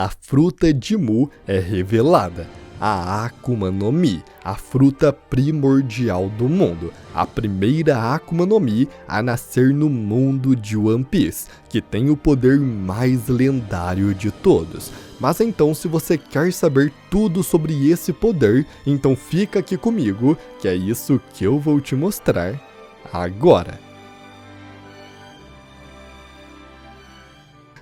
A fruta de Mu é revelada. A Akuma no Mi, a fruta primordial do mundo, a primeira Akuma no Mi a nascer no mundo de One Piece, que tem o poder mais lendário de todos. Mas então, se você quer saber tudo sobre esse poder, então fica aqui comigo, que é isso que eu vou te mostrar agora.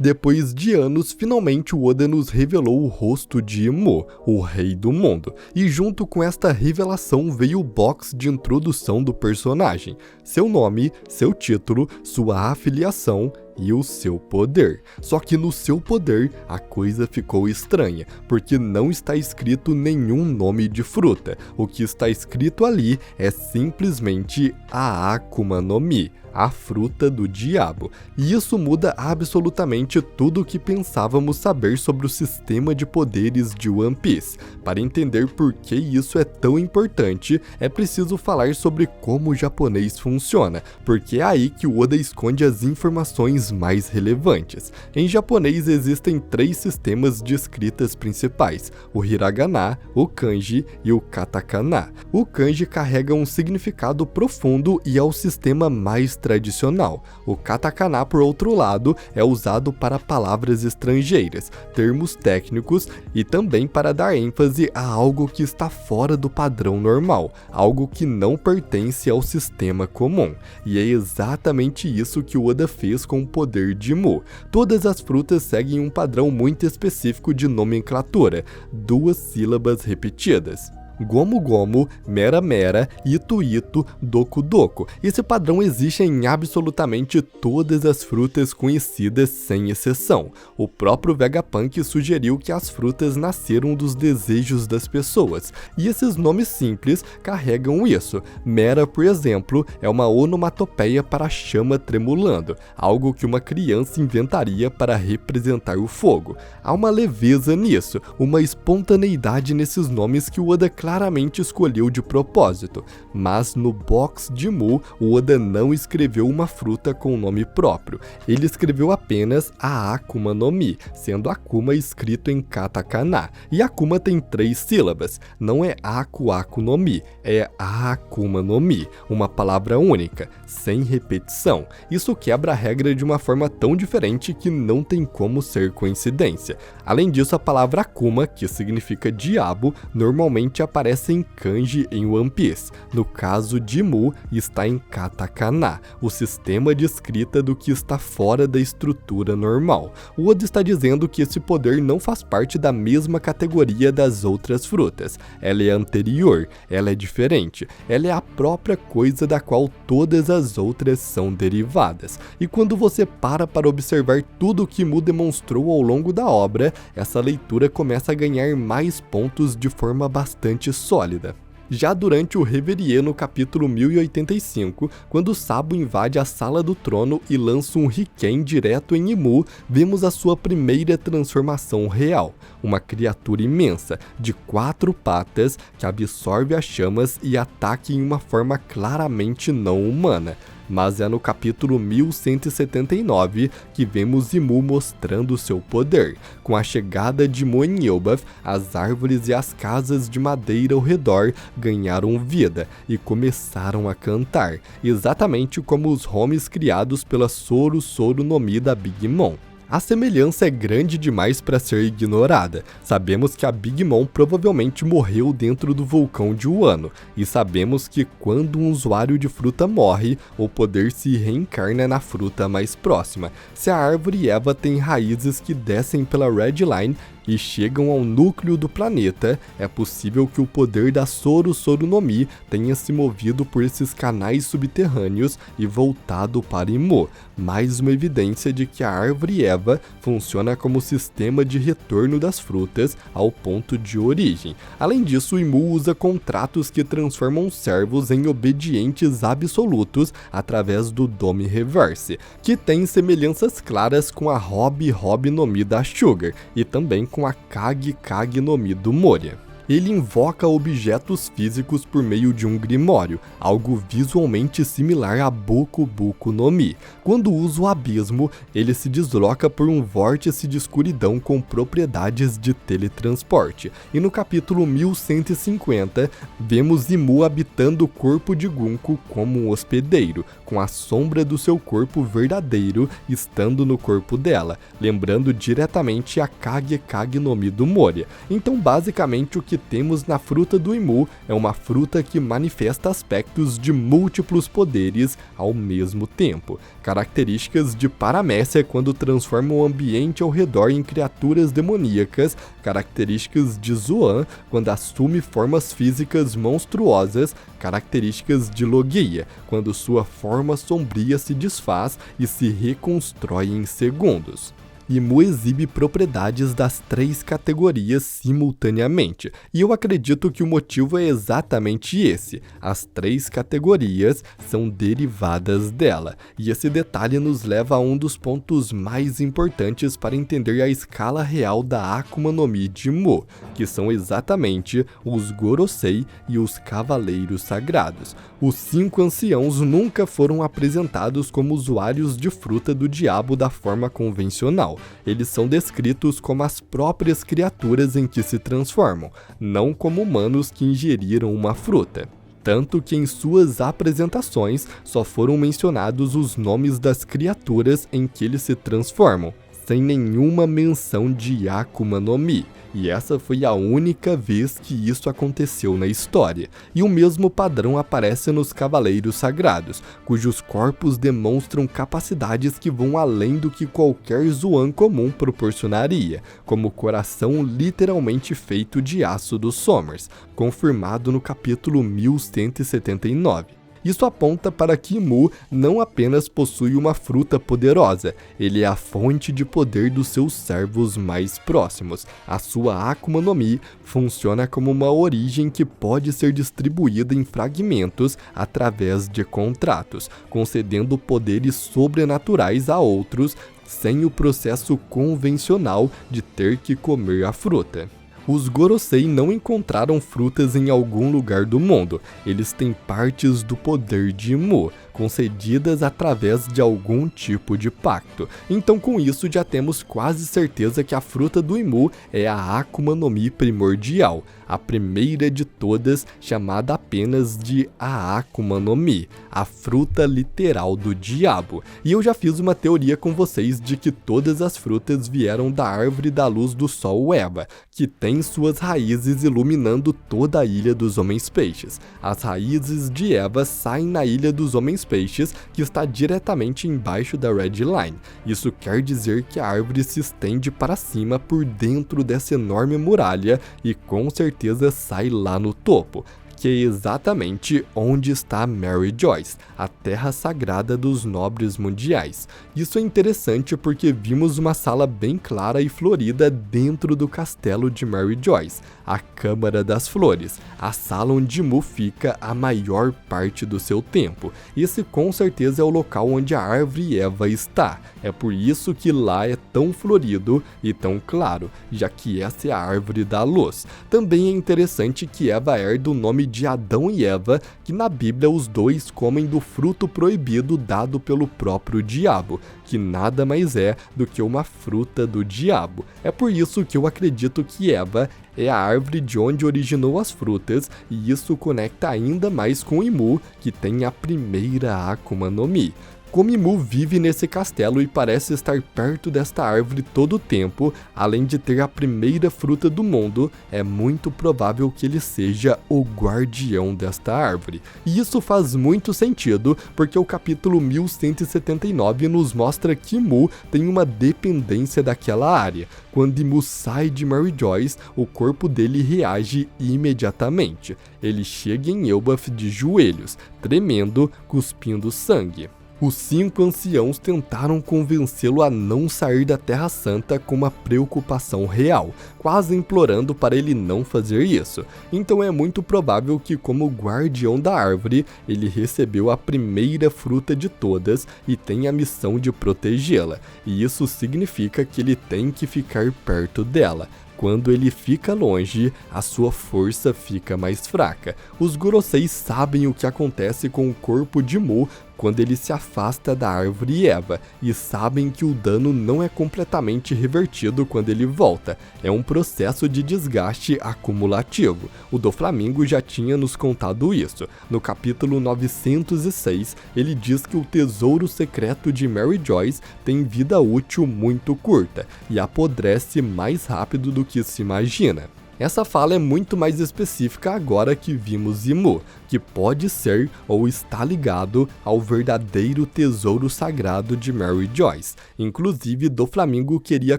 Depois de anos, finalmente o Oda nos revelou o rosto de Imu, o Rei do Mundo, e junto com esta revelação veio o box de introdução do personagem, seu nome, seu título, sua afiliação e o seu poder. Só que no seu poder a coisa ficou estranha, porque não está escrito nenhum nome de fruta. O que está escrito ali é simplesmente a Akuma no Mi, a fruta do diabo. E isso muda absolutamente tudo o que pensávamos saber sobre o sistema de poderes de One Piece. Para entender por que isso é tão importante, é preciso falar sobre como o japonês funciona, porque é aí que o Oda esconde as informações mais relevantes. Em japonês existem 3 sistemas de escritas principais, o hiragana, o kanji e o katakana. O kanji carrega um significado profundo e é o sistema mais tradicional. O katakana, por outro lado, é usado para palavras estrangeiras, termos técnicos e também para dar ênfase a algo que está fora do padrão normal, algo que não pertence ao sistema comum. E é exatamente isso que o Oda fez com o poder de Mu. Todas as frutas seguem um padrão muito específico de nomenclatura, 2 sílabas repetidas. Gomu Gomu, Mera Mera, Ito Ito, Doku Doku. Esse padrão existe em absolutamente todas as frutas conhecidas sem exceção. O próprio Vegapunk sugeriu que as frutas nasceram dos desejos das pessoas, e esses nomes simples carregam isso. Mera, por exemplo, é uma onomatopeia para a chama tremulando, algo que uma criança inventaria para representar o fogo. Há uma leveza nisso, uma espontaneidade nesses nomes que o Oda claramente escolheu de propósito, mas no box de Mu, o Oda não escreveu uma fruta com nome próprio, ele escreveu apenas a Akuma no Mi, sendo Akuma escrito em katakana, e Akuma tem 3 sílabas, não é Aku Aku no Mi, é a Akuma no Mi, uma palavra única, sem repetição. Isso quebra a regra de uma forma tão diferente que não tem como ser coincidência. Além disso, a palavra Akuma, que significa diabo, normalmente aparece em kanji em One Piece. No caso de Mu, está em katakana, o sistema de escrita do que está fora da estrutura normal. O Oda está dizendo que esse poder não faz parte da mesma categoria das outras frutas. Ela é anterior, ela é diferente, ela é a própria coisa da qual todas as outras são derivadas. E quando você para observar tudo o que Mu demonstrou ao longo da obra, essa leitura começa a ganhar mais pontos de forma bastante sólida. Já durante o Reverie no capítulo 1085, quando Sabo invade a Sala do Trono e lança um Riken direto em Imu, vemos a sua primeira transformação real, uma criatura imensa, de 4 patas, que absorve as chamas e ataca em uma forma claramente não humana. Mas é no capítulo 1179 que vemos Imu mostrando seu poder. Com a chegada de Mu em Elbaf, as árvores e as casas de madeira ao redor ganharam vida e começaram a cantar, exatamente como os homes criados pela Soru Soru no Mi da Big Mom. A semelhança é grande demais para ser ignorada. Sabemos que a Big Mom provavelmente morreu dentro do vulcão de Wano, e sabemos que quando um usuário de fruta morre, o poder se reencarna na fruta mais próxima. Se a árvore Eva tem raízes que descem pela Red Line e chegam ao núcleo do planeta, é possível que o poder da Soru Soru no Mi tenha se movido por esses canais subterrâneos e voltado para Imu, mais uma evidência de que a árvore Eva funciona como sistema de retorno das frutas ao ponto de origem. Além disso, Imu usa contratos que transformam servos em obedientes absolutos através do Dome Reverse, que tem semelhanças claras com a Rob Rob no Mi da Sugar, e também com a Kage Kage no Mi do Moria. Ele invoca objetos físicos por meio de um grimório, algo visualmente similar a Boku Boku no Mi. Quando usa o abismo, ele se desloca por um vórtice de escuridão com propriedades de teletransporte. E no capítulo 1150, vemos Imu habitando o corpo de Gunko como um hospedeiro, com a sombra do seu corpo verdadeiro estando no corpo dela, lembrando diretamente a Kage Kage no Mi do Moria. Então basicamente o que temos na fruta do Imu é uma fruta que manifesta aspectos de múltiplos poderes ao mesmo tempo. Características de Paramécia quando transforma o ambiente ao redor em criaturas demoníacas, características de Zoan quando assume formas físicas monstruosas, características de Logia quando sua forma sombria se desfaz e se reconstrói em segundos. Imu exibe propriedades das 3 categorias simultaneamente, e eu acredito que o motivo é exatamente esse: as 3 categorias são derivadas dela, e esse detalhe nos leva a um dos pontos mais importantes para entender a escala real da Akuma no Mi de Imu, que são exatamente os Gorosei e os Cavaleiros Sagrados. Os 5 anciãos nunca foram apresentados como usuários de fruta do diabo da forma convencional. Eles são descritos como as próprias criaturas em que se transformam, não como humanos que ingeriram uma fruta. Tanto que em suas apresentações só foram mencionados os nomes das criaturas em que eles se transformam, sem nenhuma menção de Akuma no Mi. E essa foi a única vez que isso aconteceu na história. E o mesmo padrão aparece nos Cavaleiros Sagrados, cujos corpos demonstram capacidades que vão além do que qualquer Zoan comum proporcionaria, como o coração literalmente feito de aço dos Sommers, confirmado no capítulo 1179. Isso aponta para que Imu não apenas possui uma fruta poderosa, ele é a fonte de poder dos seus servos mais próximos. A sua Akuma no Mi funciona como uma origem que pode ser distribuída em fragmentos através de contratos, concedendo poderes sobrenaturais a outros, sem o processo convencional de ter que comer a fruta. Os Gorosei não encontraram frutas em algum lugar do mundo, eles têm partes do poder de Imu, concedidas através de algum tipo de pacto. Então com isso já temos quase certeza que a fruta do Imu é a Akuma no Mi primordial, a primeira de todas, chamada apenas de a Akuma no Mi, a fruta literal do diabo. E eu já fiz uma teoria com vocês de que todas as frutas vieram da árvore da luz do sol Eva, que tem suas raízes iluminando toda a Ilha dos Homens-Peixes. As raízes de Eva saem na Ilha dos Homens-Peixes, que está diretamente embaixo da Red Line. Isso quer dizer que a árvore se estende para cima por dentro dessa enorme muralha e com certeza sai lá no topo, que é exatamente onde está Mary Joyce, a terra sagrada dos nobres mundiais. Isso é interessante porque vimos uma sala bem clara e florida dentro do castelo de Mary Joyce, a Câmara das Flores, a sala onde Imu fica a maior parte do seu tempo. Esse com certeza é o local onde a árvore Eva está. É por isso que lá é tão florido e tão claro, já que essa é a árvore da luz. Também é interessante que Eva herda o nome de Adão e Eva, que na Bíblia os dois comem do fruto proibido dado pelo próprio diabo, que nada mais é do que uma fruta do diabo. É por isso que eu acredito que Eva é a árvore de onde originou as frutas, e isso conecta ainda mais com Imu, que tem a primeira Akuma no Mi. Como Imu vive nesse castelo e parece estar perto desta árvore todo o tempo, além de ter a primeira fruta do mundo, é muito provável que ele seja o guardião desta árvore. E isso faz muito sentido, porque o capítulo 1179 nos mostra que Imu tem uma dependência daquela área. Quando Imu sai de Mary Joyce, o corpo dele reage imediatamente. Ele chega em Elbaf de joelhos, tremendo, cuspindo sangue. Os 5 anciãos tentaram convencê-lo a não sair da Terra Santa com uma preocupação real, quase implorando para ele não fazer isso. Então é muito provável que, como guardião da árvore, ele recebeu a primeira fruta de todas e tem a missão de protegê-la, e isso significa que ele tem que ficar perto dela. quando ele fica longe, a sua força fica mais fraca. Os Gorosei sabem o que acontece com o corpo de Mu quando ele se afasta da árvore Eva, e sabem que o dano não é completamente revertido quando ele volta. É um processo de desgaste acumulativo. O Doflamingo já tinha nos contado isso. No capítulo 906, ele diz que o tesouro secreto de Mary Joyce tem vida útil muito curta, e apodrece mais rápido do que se imagina. Essa fala é muito mais específica agora que vimos Imu, que pode ser ou está ligado ao verdadeiro tesouro sagrado de Mary Joyce. Inclusive, Doflamingo queria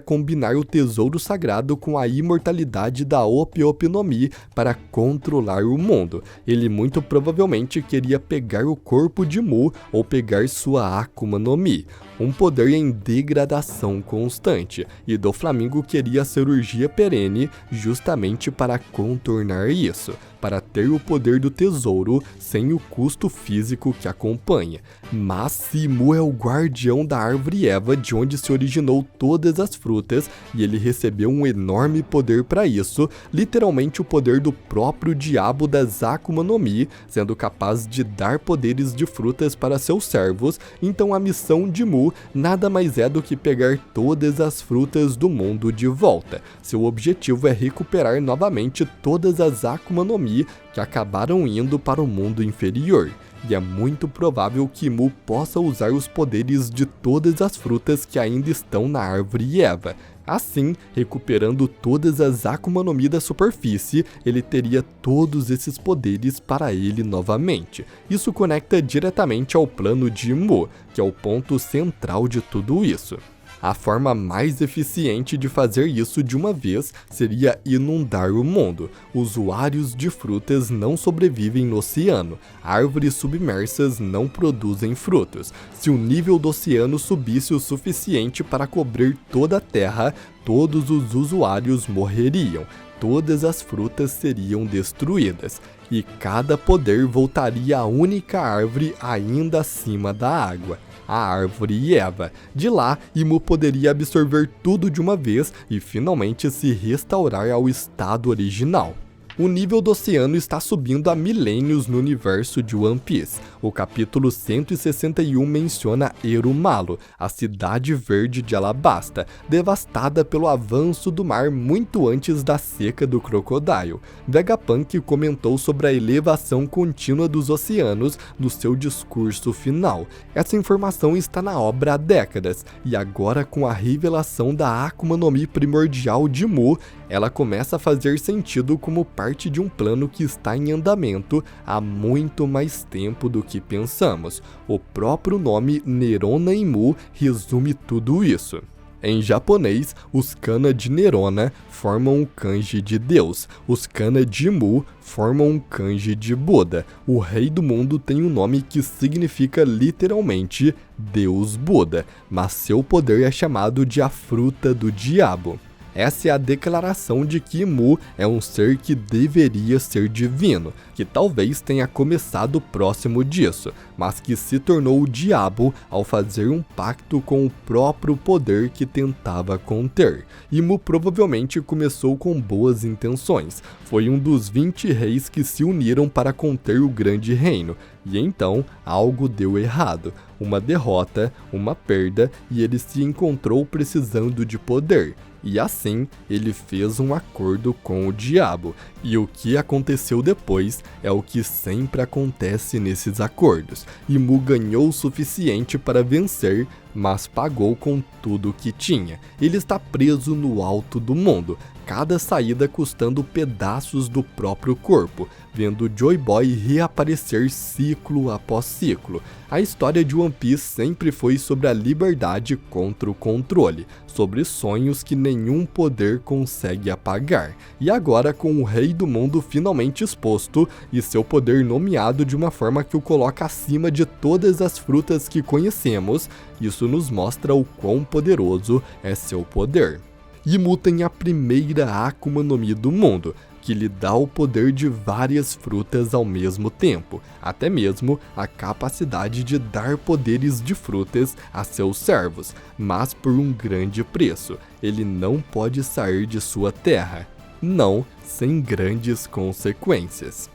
combinar o tesouro sagrado com a imortalidade da Ope Ope no Mi para controlar o mundo. Ele muito provavelmente queria pegar o corpo de Mu ou pegar sua Akuma no Mi, um poder em degradação constante, e Doflamingo queria a cirurgia perene justamente para contornar isso, para ter o poder do tesouro sem o custo físico que acompanha. Mas se Mu é o guardião da árvore Eva, de onde se originou todas as frutas, e ele recebeu um enorme poder para isso, literalmente o poder do próprio diabo das Akuma no Mi, sendo capaz de dar poderes de frutas para seus servos, então a missão de Mu nada mais é do que pegar todas as frutas do mundo de volta. Seu objetivo é recuperar novamente todas as Akuma no Mi que acabaram indo para o mundo inferior, e é muito provável que Mu possa usar os poderes de todas as frutas que ainda estão na árvore Eva. Assim, recuperando todas as Akuma no Mi da superfície, ele teria todos esses poderes para ele novamente. Isso conecta diretamente ao plano de Mu, que é o ponto central de tudo isso. A forma mais eficiente de fazer isso de uma vez seria inundar o mundo. Usuários de frutas não sobrevivem no oceano. Árvores submersas não produzem frutos. Se o nível do oceano subisse o suficiente para cobrir toda a terra, todos os usuários morreriam. Todas as frutas seriam destruídas, e cada poder voltaria à única árvore ainda acima da água, a árvore Eva. De lá, Imu poderia absorver tudo de uma vez e finalmente se restaurar ao estado original. O nível do oceano está subindo há milênios no universo de One Piece. O capítulo 161 menciona Erumalo, a cidade verde de Alabasta, devastada pelo avanço do mar muito antes da seca do Crocodile. Vegapunk comentou sobre a elevação contínua dos oceanos no seu discurso final. Essa informação está na obra há décadas, e agora com a revelação da Akuma no Mi primordial de Mu, ela começa a fazer sentido como parte de um plano que está em andamento há muito mais tempo do que pensamos. O próprio nome Nerona Imu resume tudo isso. Em japonês, os kana de Nerona formam o kanji de Deus, os kana de Imu formam o kanji de Buda. O rei do mundo tem um nome que significa literalmente Deus Buda, mas seu poder é chamado de a fruta do diabo. Essa é a declaração de que Imu é um ser que deveria ser divino, que talvez tenha começado próximo disso, mas que se tornou o diabo ao fazer um pacto com o próprio poder que tentava conter. Imu provavelmente começou com boas intenções, foi um dos 20 reis que se uniram para conter o grande reino, e então algo deu errado, uma derrota, uma perda, e ele se encontrou precisando de poder. E assim, ele fez um acordo com o diabo, e o que aconteceu depois é o que sempre acontece nesses acordos. Imu ganhou o suficiente para vencer, mas pagou com tudo o que tinha. Ele está preso no alto do mundo, cada saída custando pedaços do próprio corpo, vendo Joy Boy reaparecer ciclo após ciclo. A história de One Piece sempre foi sobre a liberdade contra o controle, sobre sonhos que nenhum poder consegue apagar. E agora, com o rei do mundo finalmente exposto e seu poder nomeado de uma forma que o coloca acima de todas as frutas que conhecemos, isso nos mostra o quão poderoso é seu poder. Imu tem a primeira Akuma no Mi do mundo, que lhe dá o poder de várias frutas ao mesmo tempo, até mesmo a capacidade de dar poderes de frutas a seus servos, mas por um grande preço. Ele não pode sair de sua terra, não sem grandes consequências.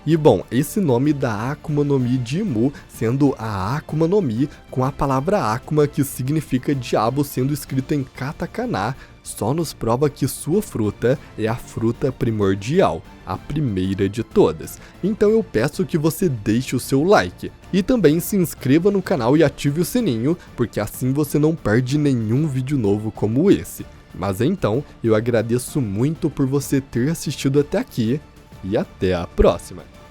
E bom, esse nome da Akuma no Mi de Imu, sendo a Akuma no Mi com a palavra Akuma, que significa diabo, sendo escrito em katakana, só nos prova que sua fruta é a fruta primordial, a primeira de todas. Então eu peço que você deixe o seu like e também se inscreva no canal e ative o sininho, porque assim você não perde nenhum vídeo novo como esse. Mas então, eu agradeço muito por você ter assistido até aqui e até a próxima!